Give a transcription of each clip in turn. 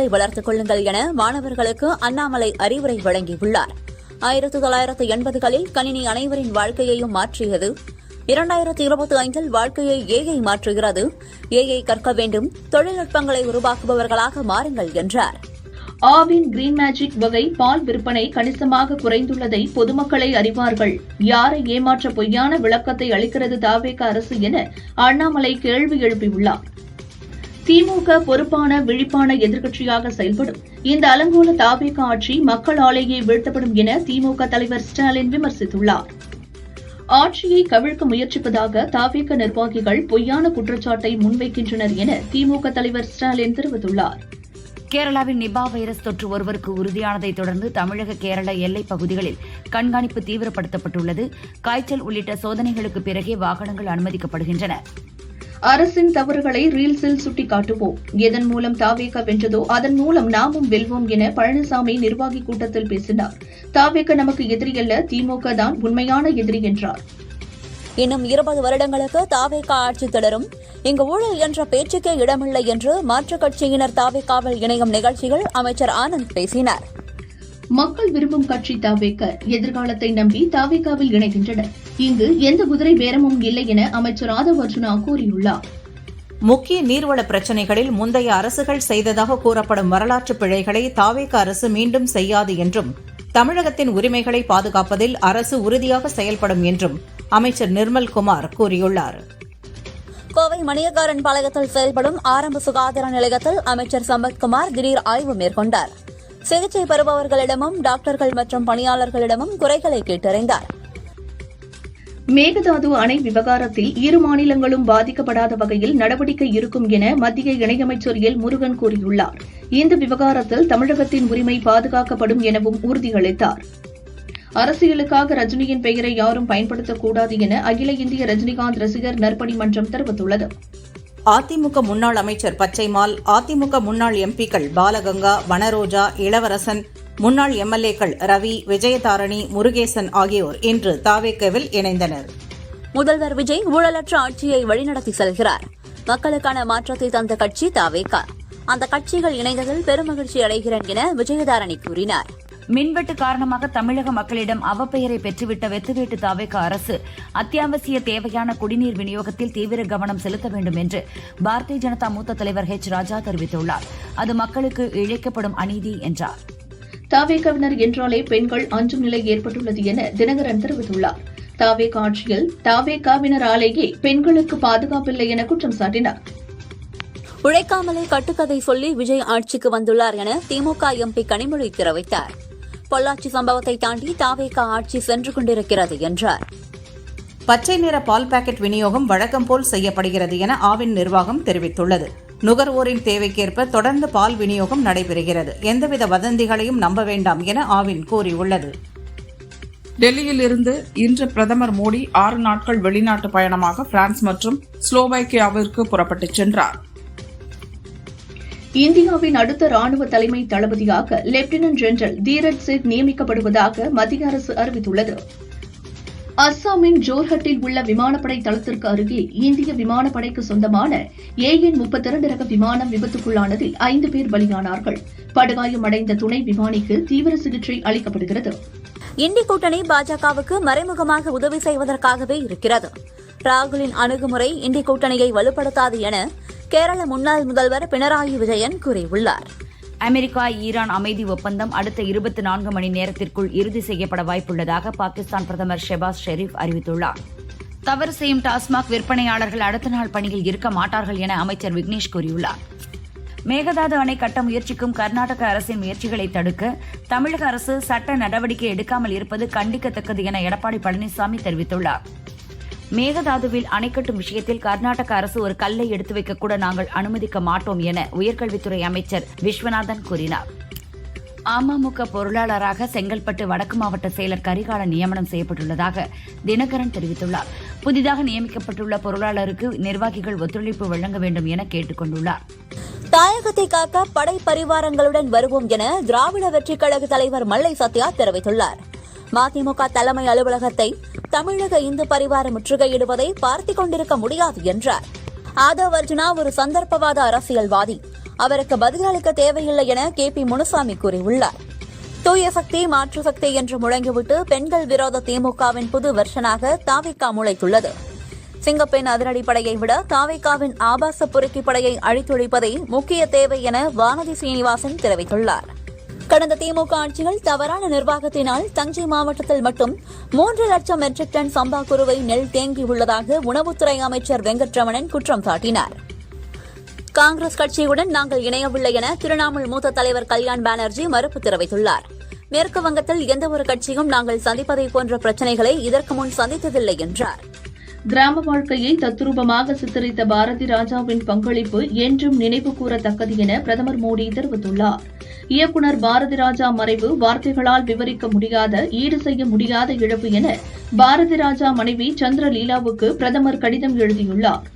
திறமைகளை வளர்த்துக் கொள்ளுங்கள் என மாணவர்களுக்கு அண்ணாமலை அறிவுரை வழங்கியுள்ளார். 1980களில் கணினி அனைவரின் வாழ்க்கையையும் மாற்றியது. 2025 வாழ்க்கையை ஏஐ மாற்றுகிறது. ஏஐ கற்க வேண்டும், தொழில்நுட்பங்களை உருவாக்குபவர்களாக மாறுங்கள் என்றார். ஆவின் கிரீன் மேஜிக் வகை பால் விற்பனை கணிசமாக குறைந்துள்ளதை பொதுமக்களை அறிவார்கள். யாரை ஏமாற்ற பொய்யான விளக்கத்தை அளிக்கிறது தாவேக அரசு என அண்ணாமலை கேள்வி எழுப்பியுள்ளார். திமுக பொறுப்பான விழிப்பான எதிர்க்கட்சியாக செயல்படும். இந்த அலங்கோல தாவேக ஆட்சி மக்களாலேயே வீழ்த்தப்படும் என திமுக தலைவர் ஸ்டாலின் விமர்சித்துள்ளார். ஆட்சியை கவிழ்க்க முயற்சிப்பதாக தாவேக நிர்வாகிகள் பொய்யான குற்றச்சாட்டை முன்வைக்கின்றனர் என திமுக தலைவர் ஸ்டாலின் தெரிவித்துள்ளார். கேரளாவில் நிபா வைரஸ் தொற்று ஒருவருக்கு உறுதியானதைத் தொடர்ந்து தமிழக கேரள எல்லைப் பகுதிகளில் கண்காணிப்பு தீவிரப்படுத்தப்பட்டுள்ளது. காய்ச்சல் உள்ளிட்ட சோதனைகளுக்கு பிறகே வாகனங்கள் அனுமதிக்கப்படுகின்றன. அரசின் தவறுகளை ரீல்ஸில் சுட்டிக்காட்டுவோம். எதன் மூலம் தாவேக வென்றதோ அதன் மூலம் நாமும் வெல்வோம் என பழனிசாமி நிர்வாகி கூட்டத்தில் பேசினார். தாவேக நமக்கு எதிரியல்ல, திமுக தான் உண்மையான எதிரி என்றார். இன்னும் 20 வருடங்களுக்கு தாவேக ஆட்சி தொடரும். இங்கு ஊழல் என்ற பேச்சுக்கே இடமில்லை என்று மாற்றுக் கட்சியினர் தாவேகாவில் இணையும் நிகழ்ச்சிகள் அமைச்சர் ஆனந்த் பேசினார். மக்கள் விரும்பும் கட்சி தாவேக. எதிர்காலத்தை நம்பி தாவேகாவில் இணைகின்றனர். இங்கு எந்த குதிரை பேரமும் இல்லை என அமைச்சர் ஆதவ் அர்ஜுனா கூறியுள்ளார். முக்கிய நீர்வள பிரச்சினைகளில் முந்தைய அரசுகள் செய்ததாக கூறப்படும் வரலாற்று பிழைகளை தாவேக அரசு மீண்டும் செய்யாது என்றும், தமிழகத்தின் உரிமைகளை பாதுகாப்பதில் அரசு உறுதியாக செயல்படும் என்றும் அமைச்சர் நிர்மல்குமார் கூறியுள்ளார். கோவை மணியக்காரன் பாளையத்தில் செயல்படும் ஆரம்ப சுகாதார நிலையத்தில் அமைச்சர் சம்பத்குமார் திடீர் ஆய்வு மேற்கொண்டார். சிகிச்சை பெறுபவர்களிடமும் டாக்டர்கள் மற்றும் பணியாளர்களிடமும் குறைகளை கேட்டறிந்தார். மேகதாது அணை விவகாரத்தில் இரு மாநிலங்களும் பாதிக்கப்படாத வகையில் நடவடிக்கை இருக்கும் என மத்திய இணையமைச்சர் எல் முருகன் கூறியுள்ளார். இந்த விவகாரத்தில் தமிழகத்தின் உரிமை பாதுகாக்கப்படும் எனவும் உறுதியளித்தார். அரசியலுக்காக ரஜினியின் பெயரை யாரும் பயன்படுத்தக்கூடாது என அகில இந்திய ரஜினிகாந்த் ரசிகர் நற்பணி மன்றம் தெரிவித்துள்ளது. அதிமுக முன்னாள் அமைச்சர் பச்சைமால், அதிமுக முன்னாள் எம்பிக்கள் பாலகங்கா, வனரோஜா, இளவரசன், முன்னாள் எம்எல்ஏக்கள் ரவி, விஜயதாரணி, முருகேசன் ஆகியோர் இன்று தாவேகவில் இணைந்தனர். முதல்வர் விஜய் ஊழலற்ற ஆட்சியை வழிநடத்தி செல்கிறார். மக்களுக்கான மாற்றத்தை தந்த கட்சி தாவேக. அந்த கட்சிகள் இணைந்ததில் பெருமகிழ்ச்சி அடைகிறேன் என விஜயதாரணி கூறினார். மின்வெட்டு காரணமாக தமிழக மக்களிடம் அவப்பெயரை பெற்றுவிட்ட வெத்துவேட்டு தாவேக அரசு அத்தியாவசிய தேவையான குடிநீர் விநியோகத்தில் தீவிர கவனம் செலுத்த வேண்டும் என்று பாரதிய ஜனதா மூத்த தலைவர் ஹெச் ராஜா தெரிவித்துள்ளார். அது மக்களுக்கு இழைக்கப்படும் அநீதி என்றார். தாவேகவினர் என்றாலே பெண்கள் அஞ்சும் நிலை ஏற்பட்டுள்ளது என தினகரன் தெரிவித்துள்ளார். தாவேக ஆட்சியில் தாவேகாவினராலேயே பெண்களுக்கு பாதுகாப்பில்லை என குற்றம் சாட்டினார். உழைக்காமலே கட்டுக்கதை சொல்லி விஜய் ஆட்சிக்கு வந்துள்ளார் என திமுக எம்பி கனிமொழி தெரிவித்தார். பொள்ளாச்சி சம்பவத்தை தாண்டி தாவேக ஆட்சி சென்று கொண்டிருக்கிறது என்றார். பச்சை நிற பால் பாக்கெட் விநியோகம் வழக்கம் போல் செய்யப்படுகிறது என ஆவின் நிர்வாகம் தெரிவித்துள்ளது. நுகர்வோரின் தேவைக்கேற்ப தொடர்ந்து பால் விநியோகம் நடைபெறுகிறது. எந்தவித வதந்திகளையும் நம்ப வேண்டாம் என ஆவின் கூறியுள்ளது. டெல்லியில் இருந்து இன்று பிரதமர் மோடி 6 நாட்கள் வெளிநாட்டு பயணமாக பிரான்ஸ் மற்றும் ஸ்லோவாக்கியாவிற்கு புறப்பட்டுச் சென்றார். இந்தியாவின் அடுத்த ராணுவ தலைமை தளபதியாக லெப்டினன்ட் ஜெனரல் தீரஜ் சேத் நியமிக்கப்படுவதாக மத்திய அரசு அறிவித்துள்ளது. அஸ்ஸாமின் ஜோர்ஹட்டில் உள்ள விமானப்படை தளத்திற்கு அருகே இந்திய விமானப்படைக்கு சொந்தமான AN-32 ரக விமானம் விபத்துக்குள்ளானதில் 5 பேர் பலியானார்கள். படுகாயமடைந்த துணை விமானிக்கு தீவிர சிகிச்சை அளிக்கப்படுகிறது. இந்தி கூட்டணி பாஜகவுக்கு மறைமுகமாக உதவி செய்வதற்காகவே இருக்கிறது. ராகுலின் அணுகுமுறை இந்தி கூட்டணியை வலுப்படுத்தாது என கேரள முன்னாள் முதல்வர் பினராயி விஜயன் கூறியுள்ளார். அமெரிக்கா ஈரான் அமைதி ஒப்பந்தம் அடுத்த 24 மணி நேரத்திற்குள் இறுதி செய்யப்பட வாய்ப்புள்ளதாக பாகிஸ்தான் பிரதமர் ஷெபாஸ் ஷெரீப் அறிவித்துள்ளார். தவறு செய்யும் டாஸ்மாக் விற்பனையாளர்கள் அடுத்த நாள் பணியில் இருக்க மாட்டார்கள் என அமைச்சர் விக்னேஷ் கூறியுள்ளார். மேகதாது அணை கட்ட முயற்சிக்கும் கர்நாடக அரசின் முயற்சிகளை தடுக்க தமிழக அரசு சட்ட நடவடிக்கை எடுக்காமல் இருப்பது கண்டிக்கத்தக்கது என எடப்பாடி பழனிசாமி தெரிவித்துள்ளார். மேகதாதுவில் அணை கட்டும் விஷயத்தில் கர்நாடக அரசு ஒரு கல்லை எடுத்து வைக்கக்கூட நாங்கள் அனுமதிக்க மாட்டோம் என உயர்கல்வித்துறை அமைச்சர் விஸ்வநாதன் கூறினார். அமமுக பொருளாளராக செங்கல்பட்டு வடக்கு மாவட்ட செயலர் கரிகாலன் நியமனம் செய்யப்பட்டுள்ளதாக தினகரன் தெரிவித்துள்ளார். புதிதாக நியமிக்கப்பட்டுள்ள பொருளாளருக்கு நிர்வாகிகள் ஒத்துழைப்பு வழங்க வேண்டும் என கேட்டுக் கொண்டுள்ளார். தாயகத்தை காக்க படை பரிவாரங்களுடன் வருவோம் என திராவிட வெற்றிக் கழக தலைவர் மல்லை சத்யா தெரிவித்துள்ளார். மதிமுக தலைமை அலுவலகத்தை தமிழக இந்து பரிவாரம் முற்றுகையிடுவதை பார்த்துக் கொண்டிருக்க முடியாது என்றார். ஆதவ் அர்ஜுனா ஒரு சந்தர்ப்பவாத அரசியல்வாதி. அவருக்கு பதிலளிக்க தேவையில்லை என KP முனுசாமி கூறியுள்ளார். தூய சக்தி மாற்று சக்தி என்று முழங்கிவிட்டு பெண்கள் விரோத திமுகவின் புது வெர்ஷனாக தாவிக முளைத்துள்ளது. சிங்கப்பெண் அதிரடிப்படையை விட தாவிகாவின் ஆபாச பொறுக்கிப்படையை அழித்தொழிப்பதே முக்கிய தேவை என வானதி சீனிவாசன் தெரிவித்துள்ளார். கடந்த திமுக ஆட்சியில் தவறான நிர்வாகத்தினால் தஞ்சை மாவட்டத்தில் மட்டும் 3 லட்சம் மெட்ரிக் டன் சம்பா குறுவை நெல் தேங்கியுள்ளதாக உணவுத்துறை அமைச்சர் வெங்கட்ரமணன் குற்றம் சாட்டினார். காங்கிரஸ் கட்சியுடன் நாங்கள் இணையவில்லை என திரிணாமுல் மூத்த தலைவர் கல்யாண் பானர்ஜி மறுப்பு தெரிவித்துள்ளார். மேற்கு வங்கத்தில் எந்தவொரு கட்சியும் நாங்கள் சந்திப்பதை போன்ற பிரச்சினைகளை இதற்கு முன் சந்தித்ததில்லை என்றார். கிராம வாழ்க்கையை தத்துரூபமாக சித்தரித்த பாரதி ராஜாவின் பங்களிப்பு என்றும் நினைவு கூறத்தக்கது என பிரதமர் மோடி தெரிவித்துள்ளார். இயக்குநர் பாரதி ராஜா மறைவு வார்த்தைகளால் விவரிக்க முடியாத, ஈடு செய்ய முடியாத இழப்பு என பாரதி ராஜா மனைவி சந்திரலீலாவுக்கு பிரதமர் கடிதம் எழுதியுள்ளார்.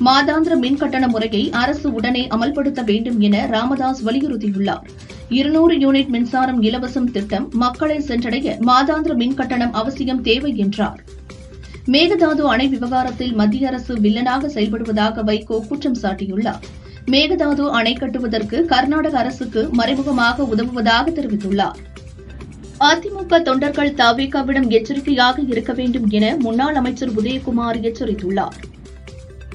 மாதாந்திர மின்கட்டண முறையை அரசு உடனே அமல்படுத்த வேண்டும் என ராமதாஸ் வலியுறுத்தியுள்ளார். 200 யூனிட் மின்சாரம் இலவசம் திட்டம் மக்களை சென்றடைய மாதாந்திர மின்கட்டணம் அவசியம் தேவை என்றார். மேகதாது அணை விவகாரத்தில் மத்திய அரசு வில்லனாக செயல்படுவதாக வைகோ குற்றம் சாட்டியுள்ளார். மேகதாது அணை கட்டுவதற்கு கர்நாடக அரசுக்கு மறைமுகமாக உதவுவதாக தெரிவித்துள்ளார். அதிமுக தொண்டர்கள் தவிகவிடம் எச்சரிக்கையாக இருக்க வேண்டும் என முன்னாள் அமைச்சர் உதயகுமார் எச்சரித்துள்ளார்.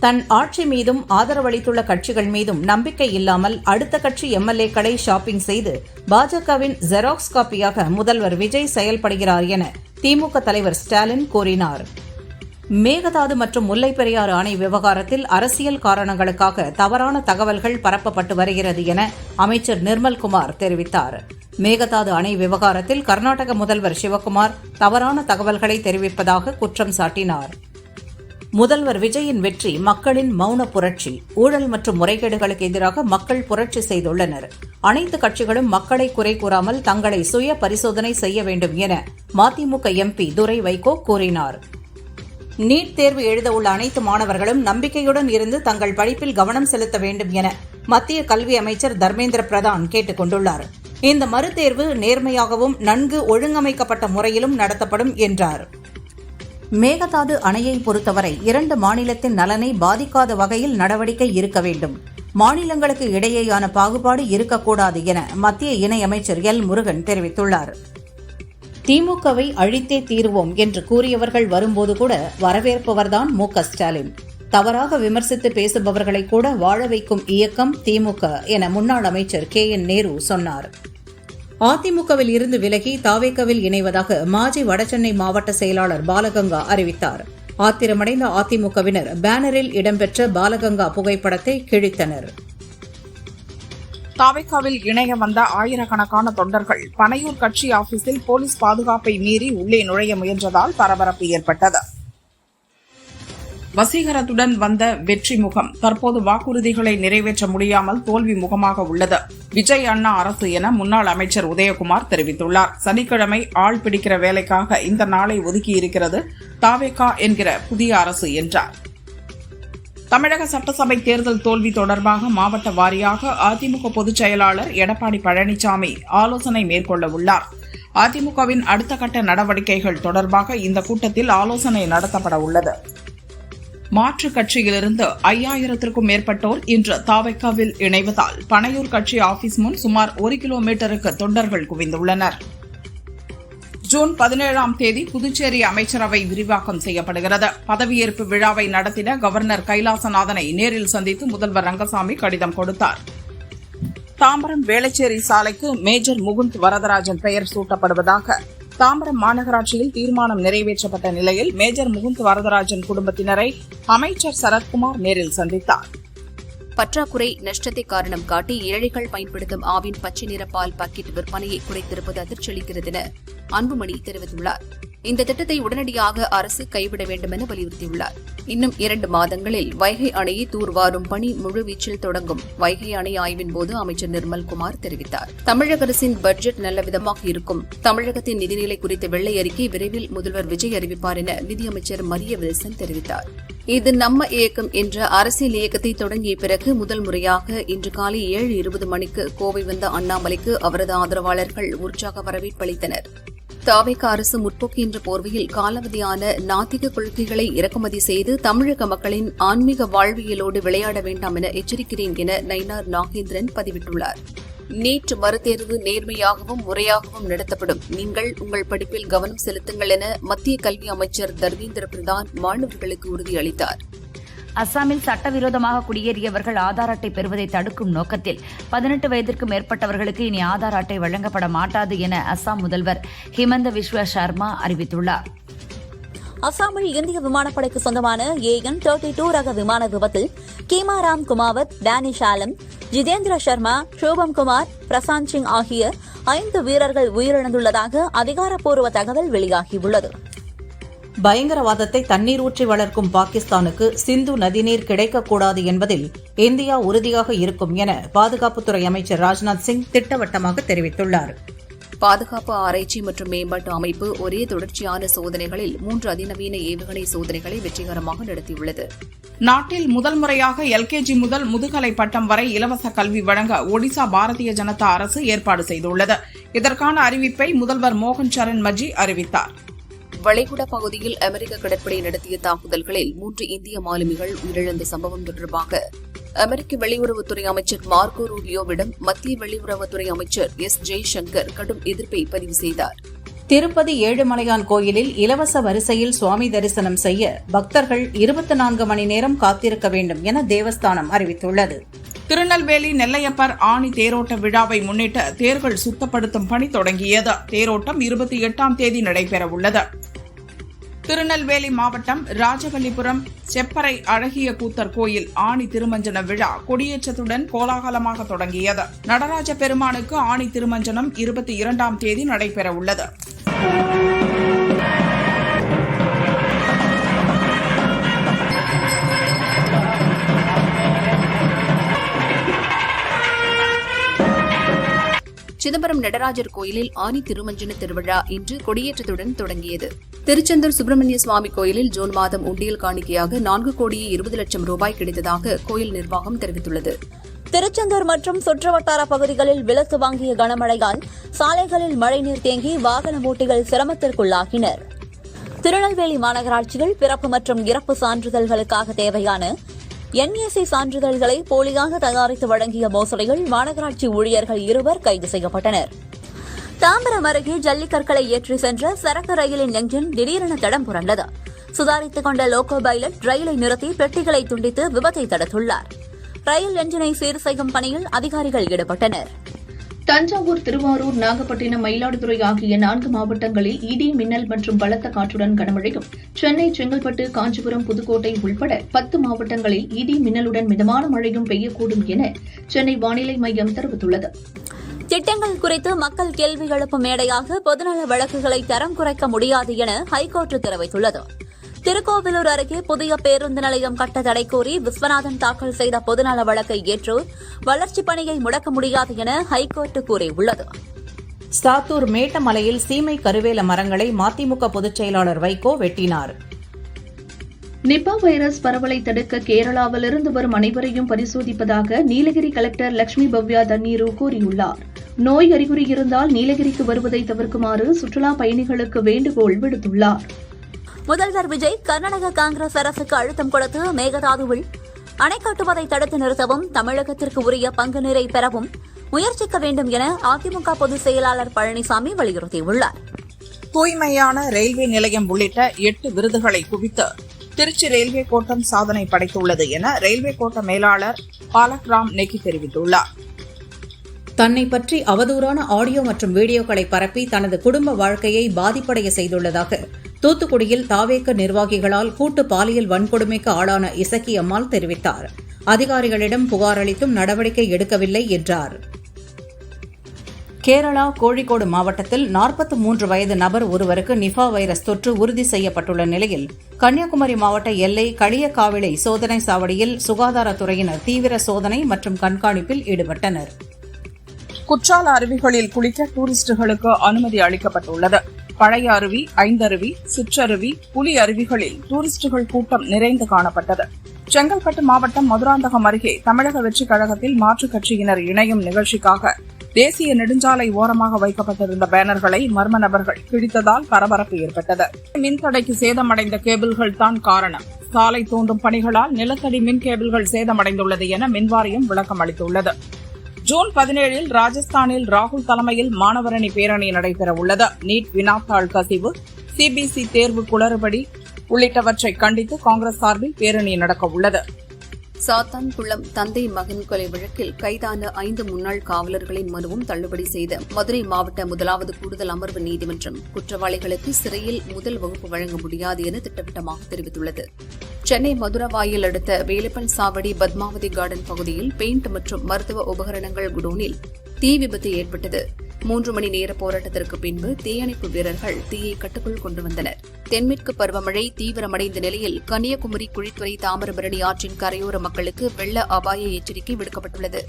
தன் ஆட்சி மீதும் ஆதரவளித்துள்ள கட்சிகள் மீதும் நம்பிக்கை இல்லாமல் அடுத்த கட்சி MLA-க்களை ஷாப்பிங் செய்து பாஜகவின் ஜெராக்ஸ் காப்பியாக முதல்வர் விஜய் செயல்படுகிறார் என திமுக தலைவர் ஸ்டாலின் கூறினார். மேகதாது மற்றும் முல்லைப் பெரியாறு அணை விவகாரத்தில் அரசியல் காரணங்களுக்காக தவறான தகவல்கள் பரப்பப்பட்டு வருகிறது என அமைச்சர் நிர்மல்குமார் தெரிவித்தார். மேகதாது அணை விவகாரத்தில் கர்நாடக முதல்வர் சிவக்குமார் தவறான தகவல்களை தெரிவிப்பதாக குற்றம் சாட்டினார். முதல்வர் விஜயின் வெற்றி மக்களின் மௌன புரட்சி. ஊழல் மற்றும் முறைகேடுகளுக்கு எதிராக மக்கள் புரட்சி செய்துள்ளனர். அனைத்து கட்சிகளும் மக்களை குறை கூறாமல் தங்களை சுய பரிசோதனை செய்ய வேண்டும் என மதிமுக MP துரை வைகோ கூறினார். நீட் தேர்வு எழுதவுள்ள அனைத்து மாணவர்களும் நம்பிக்கையுடன் இருந்து தங்கள் படிப்பில் கவனம் செலுத்த வேண்டும் என மத்திய கல்வி அமைச்சர் தர்மேந்திர பிரதான் கேட்டுக் கொண்டுள்ளார். இந்த மறுதேர்வு நேர்மையாகவும் நன்கு ஒழுங்கமைக்கப்பட்ட முறையிலும் நடத்தப்படும் என்றார். மேகதாது அணையை பொறுத்தவரை 2 மாநிலத்தின் நலனை பாதிக்காத வகையில் நடவடிக்கை இருக்க வேண்டும். மாநிலங்களுக்கு இடையேயான பாகுபாடு இருக்கக்கூடாது என மத்திய இணையமைச்சர் L. முருகன் தெரிவித்துள்ளார். திமுகவை அழித்தே தீருவோம் என்று கூறியவர்கள் வரும்போது கூட வரவேற்பவர்தான் M.K. ஸ்டாலின். தவறாக விமர்சித்து பேசுபவர்களை கூட வாழ வைக்கும் இயக்கம் திமுக என முன்னாள் அமைச்சர் KN நேரு சொன்னார். அதிமுகவில் இருந்து விலகி தாவேகவில் இணைவதாக மாஜி வடசென்னை மாவட்ட செயலாளர் பாலகங்கா அறிவித்தார். ஆத்திரமடைந்த அதிமுகவினர் பேனரில் இடம்பெற்ற பாலகங்கா புகைப்படத்தை கிழித்தனர். தாவேகாவில் இணைய வந்த ஆயிரக்கணக்கான தொண்டர்கள் பனையூர் கட்சி ஆபீஸில் போலீஸ் பாதுகாப்பை மீறி உள்ளே நுழைய முயன்றதால் பரபரப்பு ஏற்பட்டது. வசீகரத்துடன் வந்த வெற்றி முகம் தற்போது வாக்குறுதிகளை நிறைவேற்ற முடியாமல் தோல்வி முகமாக உள்ளது. விஜய் அண்ணா அரசு என முன்னாள் அமைச்சர் உதயகுமார் தெரிவித்துள்ளார். சனிக்கிழமை ஆள் பிடிக்கிற வேலைக்காக இந்த நாளை ஒதுக்கியிருக்கிறது தாவேகா என்கிற புதிய அரசு என்றார். தமிழக சட்டசபை தேர்தல் தோல்வி தொடர்பாக மாவட்ட வாரியாக அதிமுக பொதுச் செயலாளர் எடப்பாடி பழனிசாமி ஆலோசனை மேற்கொள்ள உள்ளார். அதிமுகவின் அடுத்த கட்ட நடவடிக்கைகள் தொடர்பாக இந்த கூட்டத்தில் ஆலோசனை நடத்தப்பட உள்ளது. மாற்றுக் கட்சியிலிருந்து 5000த்திற்கும் மேற்பட்டோர் இன்று தாவேகாவில் இணைவதால் பனையூர் கட்சி ஆபீஸ் முன் சுமார் 1 கிலோமீட்டருக்கு தொண்டர்கள் குவிந்துள்ளனர். ஜூன் 17ஆம் தேதி புதுச்சேரி அமைச்சரவை விரிவாக்கம் செய்யப்படுகிறது. பதவியேற்பு விழாவை நடத்திட கவர்னர் கைலாசநாதனை நேரில் சந்தித்து முதல்வர் ரங்கசாமி கடிதம் கொடுத்தார். தாம்பரம் வேளச்சேரி சாலைக்கு மேஜர் முகுந்த் வரதராஜன் பெயர் சூட்டப்படுவதாக தாம்பரம் மாநகராட்சியில் தீர்மானம் நிறைவேற்றப்பட்ட நிலையில் மேஜர் முகுந்த் வரதராஜன் குடும்பத்தினரை அமைச்சர் சரத்குமார் நேரில் சந்தித்தார். பற்றாக்குறை நஷ்டத்தை காரணம் காட்டி ஏழைகள் பயன்படுத்தும் ஆவின் பச்சை நிற பால் பாக்கெட் விற்பனையை குறைத்திருப்பது அதிர்ச்சியளிக்கிறது என அன்புமணி தெரிவித்துள்ளார். இந்த திட்டத்தை உடனடியாக அரசு கைவிட வேண்டும் என வலியுறுத்தியுள்ளார். இன்னும் 2 மாதங்களில் வைகை அணையை தூர்வாரும் பணி முழுவீச்சில் தொடங்கும். வைகை அணை ஆய்வின் போது அமைச்சர் நிர்மல்குமார் தெரிவித்தார். தமிழக அரசின் பட்ஜெட் நல்ல விதமாக இருக்கும். தமிழகத்தின் நிதிநிலை குறித்த வெள்ளை அறிக்கை விரைவில் முதல்வர் விஜய் அறிவிப்பார் என நிதியமைச்சர் மரிய வில்சன் தெரிவித்தார். இது நம்ம இயக்கம் என்ற அரசியல் இயக்கத்தை தொடங்கிய பிறகு முதல் முறையாக இன்று காலை 7:20 மணிக்கு கோவை வந்த அண்ணாமலைக்கு அவரது ஆதரவாளர்கள் உற்சாக வரவேற்பளித்தனர். தவிக அரசு முற்போக்கு என்ற போர்வையில் காலாவதியான நாத்திக கொள்கைகளை இறக்குமதி செய்து தமிழக மக்களின் ஆன்மீக வாழ்வியலோடு விளையாட வேண்டாம் என எச்சரிக்கிறேன் என நயினார் நாகேந்திரன் பதிவிட்டுள்ளார். நீட் மறுதேர்வு நேர்மையாகவும் முறையாகவும் நடத்தப்படும். நீங்கள் உங்கள் படிப்பில் கவனம் செலுத்துங்கள் என மத்திய கல்வி அமைச்சர் தர்மேந்திர பிரதான் மாணவர்களுக்கு உறுதியளித்தார். அஸ்ஸாமில் சட்டவிரோதமாக குடியேறியவர்கள் ஆதார் அட்டை பெறுவதை தடுக்கும் நோக்கத்தில் 18 வயதிற்கு மேற்பட்டவர்களுக்கு இனி ஆதார் அட்டை வழங்கப்பட மாட்டாது என அஸ்ஸாம் முதல்வர் ஹிமந்த விஸ்வ சர்மா அறிவித்துள்ளார். அஸ்ஸாமில் இந்திய விமானப்படைக்கு சொந்தமான AN-32 ரக விமான விபத்தில் கீமாராம் குமாவத், டேனிஷ் ஆலம், ஜிதேந்திர சர்மா, ஷோபம் குமார், பிரசாந்த் சிங் ஆகிய 5 வீரர்கள் உயிரிழந்துள்ளதாக அதிகாரப்பூர்வ தகவல் வெளியாகியுள்ளது. பயங்கரவாதத்தை தண்ணீர் ஊற்றி வளர்க்கும் பாகிஸ்தானுக்கு சிந்து நதிநீர் கிடைக்கக்கூடாது என்பதில் இந்தியா உறுதியாக இருக்கும் என பாதுகாப்புத்துறை அமைச்சர் ராஜ்நாத் சிங் திட்டவட்டமாக தெரிவித்துள்ளார். பாதுகாப்பு ஆராய்ச்சி மற்றும் மேம்பாட்டு அமைப்பு ஒரே தொடர்ச்சியான சோதனைகளில் 3 அதிநவீன ஏவுகணை சோதனைகளை வெற்றிகரமாக நடத்தியுள்ளது. நாட்டில் முதல் முறையாக LKG முதல் முதுகலை பட்டம் வரை இலவச கல்வி வழங்க ஒடிசா பாரதிய ஜனதா அரசு ஏற்பாடு செய்துள்ளது. இதற்கான அறிவிப்பை முதல்வர் மோகன் சரண் மஜி அறிவித்தார். வளைகுடா பகுதியில் அமெரிக்க கடற்படை நடத்திய தாக்குதல்களில் 3 இந்திய மாலுமிகள் உயிரிழந்த சம்பவம் தொடர்பாக அமெரிக்க வெளியுறவுத்துறை அமைச்சர் மார்கோ ரூபியோவிடம் மத்திய வெளியுறவுத்துறை அமைச்சர் S. ஜெய்சங்கர் கடும் எதிர்ப்பை பதிவு செய்தார். திருப்பதி ஏழுமலையான் கோயிலில் இலவச வரிசையில் சுவாமி தரிசனம் செய்ய பக்தர்கள் 24 மணி நேரம் காத்திருக்க வேண்டும் என தேவஸ்தானம் அறிவித்துள்ளது. திருநெல்வேலி நெல்லையப்பர் ஆணி தேரோட்ட விழாவை முன்னிட்டு தேர்கள் சுத்தப்படுத்தும் பணி தொடங்கியது. தேரோட்டம் 28ஆம் தேதி நடைபெறவுள்ளது. திருநெல்வேலி மாவட்டம் ராஜவல்லிபுரம் செப்பறை அழகிய கூத்தர் கோயில் ஆணி திருமஞ்சன விழா கொடியேற்றத்துடன் கோலாகலமாக தொடங்கியது. நடராஜ பெருமானுக்கு ஆணி திருமஞ்சனம் 22ஆம் தேதி நடைபெறவுள்ளது. சிதம்பரம் நடராஜர் கோயிலில் ஆனி திருமஞ்சன திருவிழா இன்று கொடியேற்றத்துடன் தொடங்கியது. திருச்செந்தூர் சுப்பிரமணிய சுவாமி கோயிலில் ஜூன் மாதம் உண்டியல் காணிக்கையாக 4,20,00,000 ரூபாய் கிடைத்ததாக கோயில் நிர்வாகம் தெரிவித்துள்ளது. திருச்செந்தூர் மற்றும் சுற்றுவட்டார பகுதிகளில் விலக்கு வாங்கிய கனமழையால் சாலைகளில் மழைநீர் தேங்கி வாகன ஓட்டிகள் சிரமத்திற்குள்ளாகினர். திருநெல்வேலி மாநகராட்சியில் பிறப்பு மற்றும் இறப்பு சான்றிதழ்களுக்காக தேவையான NAC சான்றிதழ்களை போலியாக தயாரித்து வழங்கிய மோசடியில் மாநகராட்சி ஊழியர்கள் 2 கைது செய்யப்பட்டனர். தாம்பரம் அருகே ஜல்லிக்கற்களை ஏற்றி சென்ற சரக்கு ரயிலின் எஞ்சின் திடீரென தடம் புரண்டது. சுதாரித்துக் கொண்ட லோகோ பைலட் ரயிலை நிறுத்தி பெட்டிகளை துண்டித்து விபத்தை தடுத்துள்ளார். ரயில் எஞ்சினை சீர் செய்யும் பணியில் அதிகாரிகள் ஈடுபட்டனர். தஞ்சாவூர், திருவாரூர், நாகப்பட்டினம், மயிலாடுதுறை ஆகிய 4 மாவட்டங்களில் இடி, மின்னல் மற்றும் பலத்த காற்றுடன் கனமழையும், சென்னை, செங்கல்பட்டு, காஞ்சிபுரம், புதுக்கோட்டை உள்பட 10 மாவட்டங்களில் இடி, மின்னலுடன் மிதமான மழையும் பெய்யக்கூடும் என சென்னை வானிலை மையம் தெரிவித்துள்ளது. திட்டங்கள் குறித்து மக்கள் கேள்வி எழுப்பும் மேடையாக பொதுநல வழக்குகளை தரம் குறைக்க முடியாது என ஹைகோர்ட் தெரிவித்துள்ளது. திருக்கோவிலூர் அருகே புதிய பேருந்து நிலையம் கட்ட தடை கோரி விஸ்வநாதன் தாக்கல் செய்த பொதுநல வழக்கை ஏற்று வளர்ச்சிப் பணியை முடக்க முடியாது என ஹைகோர்ட் கூறியுள்ளது. சாத்தூர் மேட்டமலையில் சீமை கருவேல மரங்களை மதிமுக பொதுச் செயலாளர் வைகோ வெட்டினார். நிபா வைரஸ் பரவலை தடுக்க கேரளாவிலிருந்து வரும் அனைவரையும் பரிசோதிப்பதாக நீலகிரி கலெக்டர் லட்சுமி பவ்யா தண்ணீரு கூறியுள்ளார். நோய் அறிகுறி இருந்தால் நீலகிரிக்கு வருவதை தவிர்க்குமாறு சுற்றுலா பயணிகளுக்கு வேண்டுகோள் விடுத்துள்ளார். முதல்வர் விஜய் கர்நாடக காங்கிரஸ் அரசுக்கு அழுத்தம் கொடுத்து மேகதாதுவில் அணை கட்டுவதை தடுத்து நிறுத்தவும் தமிழகத்திற்கு உரிய பங்கு நீரை பெறவும் முயற்சிக்க வேண்டும் என அதிமுக பொதுச் செயலாளர் பழனிசாமி வலியுறுத்தியுள்ளார். தூய்மையான ரயில்வே நிலையம் உள்ளிட்ட 8 விருதுகளை குவித்து திருச்சி ரயில்வே கோட்டம் சாதனை படைத்துள்ளது என ரயில்வே கோட்ட மேலாளர் பாலக்ராம் நெக்கி தெரிவித்துள்ளார். தன்னை பற்றி அவதூறான ஆடியோ மற்றும் வீடியோக்களை பரப்பி தனது குடும்ப வாழ்க்கையை பாதிப்படைய செய்துள்ளதாக தூத்துக்குடியில் தாவேக நிர்வாகிகளால் கூட்டு பாலியல் வன்கொடுமைக்கு ஆளான இசக்கி அம்மாள் தெரிவித்தார். அதிகாரிகளிடம் புகார் அளித்தும் நடவடிக்கை எடுக்கவில்லை என்றார். கேரளா கோழிக்கோடு மாவட்டத்தில் 43 வயது நபர் ஒருவருக்கு நிபா வைரஸ் தொற்று உறுதி செய்யப்பட்டுள்ள நிலையில் கன்னியாகுமரி மாவட்ட எல்லை களியக்காவிளை சோதனை சாவடியில் சுகாதாரத்துறையினர் தீவிர சோதனை மற்றும் கண்காணிப்பில் ஈடுபட்டனர். குற்றால அருவிகளில் குளிக்க டூரிஸ்டுகளுக்கு அனுமதி அளிக்கப்பட்டுள்ளது. பழைய அருவி, ஐந்தருவி, சிற்றருவி, புலி அருவிகளில் டூரிஸ்டுகள் கூட்டம் நிறைந்து காணப்பட்டது. செங்கல்பட்டு மாவட்டம் மதுராந்தகம் அருகே தமிழக வெற்றிக் கழகத்தில் மாற்றுக் கட்சியினர் இணையும் நிகழ்ச்சிக்காக தேசிய நெடுஞ்சாலை ஓரமாக வைக்கப்பட்டிருந்த பேனர்களை மர்ம நபர்கள் கிழித்ததால் பரபரப்பு ஏற்பட்டது. மின்தடைக்கு சேதமடைந்த கேபிள்கள் தான் காரணம். சாலை தோண்டும் பணிகளால் நிலத்தடி மின் கேபிள்கள் சேதமடைந்துள்ளது என மின்வாரியம் விளக்கம் அளித்துள்ளது. ஜூன் 17 ராஜஸ்தானில் ராகுல் தலைமையில் மாணவரணி பேரணி நடைபெறவுள்ளது. நீட் வினாத்தாள் கசிவு, சிபிஎஸ்இ தேர்வு குளறுபடி உள்ளிட்டவற்றை கண்டித்து காங்கிரஸ் சார்பில் பேரணி நடக்கவுள்ளது. சாத்தான்குளம் தந்தை மகன் கொலை வழக்கில் கைதான 5 முன்னாள் காவலர்களின் மனுவும் தள்ளுபடி செய்த மதுரை மாவட்ட 1வது கூடுதல் அமர்வு நீதிமன்றம் குற்றவாளிகளுக்கு சிறையில் முதல் வகுப்பு வழங்க முடியாது என திட்டவட்டமாக தெரிவித்துள்ளது. சென்னை மதுரவாயல் அடுத்த வேலப்பன் சாவடி பத்மாவதி கார்டன் பகுதியில் பெயிண்ட் மற்றும் மருத்துவ உபகரணங்கள் குடோனில் தீ விபத்து ஏற்பட்டது. 3 மணி நேர போராட்டத்திற்கு பின்பு தீயணைப்பு வீரர்கள் தீயை கட்டுக்குள் கொண்டு வந்தனர். தென்மேற்கு பருவமழை தீவிரமடைந்த நிலையில் கன்னியாகுமரி குழித்துறை தாமிரபரணி ஆற்றின் கரையோர மக்களுக்கு வெள்ள அபாய எச்சரிக்கை விடுக்கப்பட்டுள்ளது.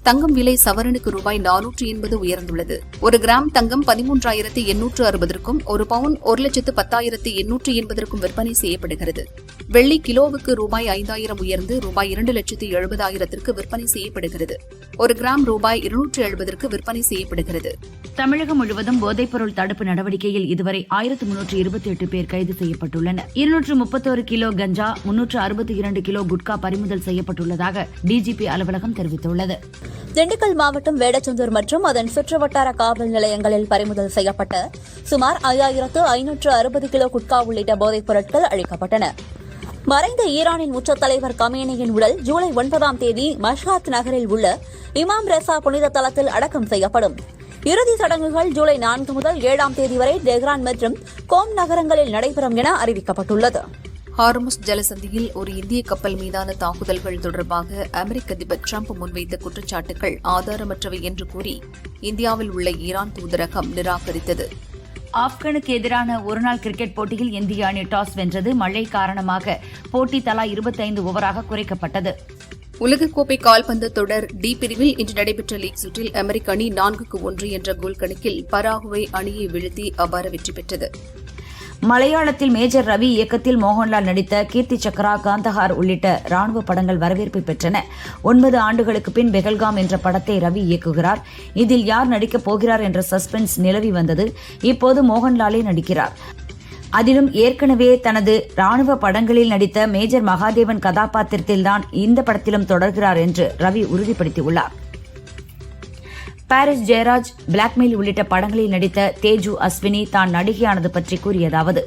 தங்கம் விலை சவரனுக்கு ரூபாய் 480 உயர்ந்துள்ளது. 1 கிராம் தங்கம் 13,860க்கும் 1 பவுன் 1,10,880க்கும் விற்பனை செய்யப்படுகிறது. வெள்ளி கிலோவுக்கு ரூபாய் 5,000 உயர்ந்து ரூபாய் 2,70,000ற்கு விற்பனை செய்யப்படுகிறது. 1 கிராம் ரூபாய் 270ற்கு விற்பனை செய்யப்படுகிறது. தமிழகம் முழுவதும் போதைப்பொருள் தடுப்பு நடவடிக்கையில் இதுவரை 1328 பேர் கைது செய்யப்பட்டுள்ளனர். 231 கிலோ கஞ்சா, 362 கிலோ குட்கா பறிமுதல் செய்யப்பட்டுள்ளதாக டிஜிபி அலுவலகம் தெரிவித்துள்ளது. திண்டுக்கல் மாவட்டம் வேடச்சந்தூர் மற்றும் அதன் சுற்றுவட்டார காவல் நிலையங்களில் பறிமுதல் செய்யப்பட்ட சுமார் 5,560 கிலோ குட்கா உள்ளிட்ட போதைப் பொருட்கள் அழிக்கப்பட்டன. மறைந்த ஈரானின் உச்ச தலைவர் கமேனியின் உடல் ஜூலை 9ஆம் தேதி மஷ்ஹாத் நகரில் உள்ள இமாம் ரெசா புனித தலத்தில் அடக்கம் செய்யப்படும். இறுதி சடங்குகள் ஜூலை 4 முதல் 7ஆம் தேதி வரை டெஹ்ரான் மற்றும் கோம் நகரங்களில் நடைபெறும் என அறிவிக்கப்பட்டுள்ளது. ஹார்முஸ் ஜலசந்தியில் ஒரு இந்திய கப்பல் மீதான தாக்குதல்கள் தொடர்பாக அமெரிக்க அதிபர் டிரம்ப் முன்வைத்த குற்றச்சாட்டுகள் ஆதாரமற்றவை என்று கூறி இந்தியாவில் உள்ள ஈரான் தூதரகம் நிராகரித்தது. ஆப்கானுக்கு எதிரான ஒருநாள் கிரிக்கெட் போட்டியில் இந்திய அணி டாஸ் வென்றது. மழை காரணமாக போட்டி தலா 25 ஓவராக குறைக்கப்பட்டது. உலகக்கோப்பை கால்பந்து தொடர் டி பிரிவில் இன்று நடைபெற்ற லீக் சுற்றில் அமெரிக்க அணி 4-1 என்ற கோல் கணக்கில் பராகுவே அணியை வீழ்த்தி அபார வெற்றி பெற்றது. மலையாளத்தில் மேஜர் ரவி இயக்கத்தில் மோகன்லால் நடித்த கீர்த்தி சக்ரா, காந்தஹார் உள்ளிட்ட ராணுவ படங்கள் வரவேற்பை பெற்றன. 9 ஆண்டுகளுக்கு பின் பெஹல்காம் என்ற படத்தை ரவி இயக்குகிறார். இதில் யார் நடிக்கப் போகிறார் என்ற சஸ்பென்ஸ் நிலவி வந்தது. இப்போது மோகன்லாலே நடிக்கிறார். அதிலும் ஏற்கனவே தனது ராணுவ படங்களில் நடித்த மேஜர் மகாதேவன் கதாபாத்திரத்தில்தான் இந்த படத்திலும் தொடர்கிறார் என்று ரவி உறுதிப்படுத்தியுள்ளார். பாரிஸ் ஜெயராஜ், பிளாக்மெயில் உள்ளிட்ட படங்களில் நடித்த தேஜு அஸ்வினி தான் நடிகையானது பற்றி கூறியதாவது: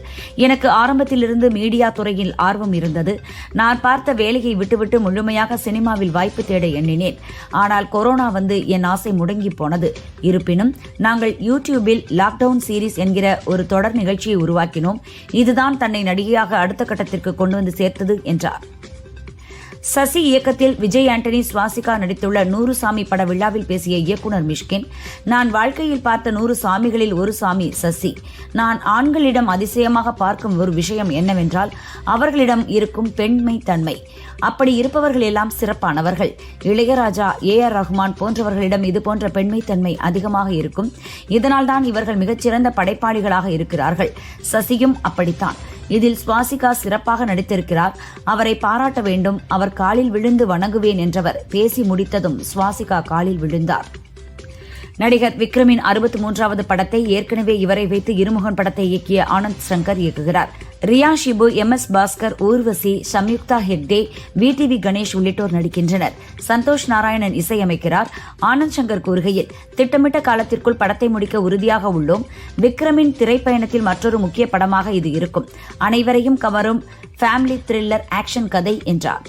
எனக்கு ஆரம்பத்திலிருந்து மீடியா துறையில் ஆர்வம் இருந்தது. நான் பார்த்த வேலையை விட்டுவிட்டு முழுமையாக சினிமாவில் வாய்ப்பு தேட எண்ணினேன். ஆனால் கொரோனா வந்து என் ஆசை முடங்கி போனது. இருப்பினும் நாங்கள் யூடியூபில் லாக்டவுன் சீரீஸ் என்கிற ஒரு தொடர் நிகழ்ச்சியை உருவாக்கினோம். இதுதான் தன்னை நடிகையாக அடுத்த கட்டத்திற்கு கொண்டு வந்து சேர்த்தது என்றார். சசி இயக்கத்தில் விஜய் ஆண்டனி, சுவாசிகா நடித்துள்ள 100 சாமி பட விழாவில் பேசிய இயக்குநர் மிஷ்கின், நான் வாழ்க்கையில் பார்த்த 100 சாமிகளில் ஒரு சாமி சசி. நான் ஆண்களிடம் அதிசயமாக பார்க்கும் ஒரு விஷயம் என்னவென்றால் அவர்களிடம் இருக்கும் பெண்மை தன்மை. அப்படி இருப்பவர்கள் எல்லாம் சிறப்பானவர்கள். இளையராஜா, AR ரஹ்மான் போன்றவர்களிடம் இதுபோன்ற பெண்மைத்தன்மை அதிகமாக இருக்கும். இதனால்தான் இவர்கள் மிகச்சிறந்த படைப்பாளிகளாக இருக்கிறார்கள். சசியும் அப்படித்தான். இதில் சுவாசிகா சிறப்பாக நடித்திருக்கிறார். அவரை பாராட்ட வேண்டும். அவர் காலில் விழுந்து வணங்குவேன் என்றவர் பேசி முடித்ததும் சுவாசிகா காலில் விழுந்தார். நடிகர் விக்ரமின் 63வது படத்தை ஏற்கனவே இவரை வைத்து இருமுகன் படத்தை இயக்கிய ஆனந்த் சங்கர் இயக்குகிறார். ரியா ஷிபு, MS பாஸ்கர், ஊர்வசி, சம்யுக்தா ஹெக்டே, VTV கணேஷ் உள்ளிட்டோர் நடிக்கின்றனர். சந்தோஷ் நாராயணன் இசையமைக்கிறார். ஆனந்த் சங்கர் கூறுகையில், திட்டமிட்ட காலத்திற்குள் படத்தை முடிக்க உறுதியாக உள்ளோம். விக்ரமின் திரைப்பயணத்தில் மற்றொரு முக்கிய படமாக இது இருக்கும். அனைவரையும் கவரும் ஃபேமிலி த்ரில்லர் ஆக்ஷன் கதை என்றார்.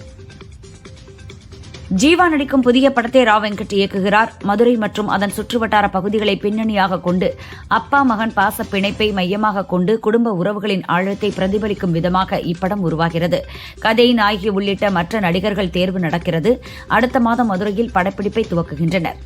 ஜீவா நடிக்கும் புதிய படத்தை ரா வெங்கட் இயக்குகிறார். மதுரை மற்றும் அதன் சுற்றுவட்டார பகுதிகளை பின்னணியாக கொண்டு அப்பா மகன் பாச பிணைப்பை மையமாக கொண்டு குடும்ப உறவுகளின் ஆழத்தை பிரதிபலிக்கும் விதமாக இப்படம் உருவாகிறது. கதை, நாயகி உள்ளிட்ட மற்ற நடிகர்கள் தேர்வு நடக்கிறது. அடுத்த மாதம் மதுரையில் படப்பிடிப்பை துவக்குகின்றனர்.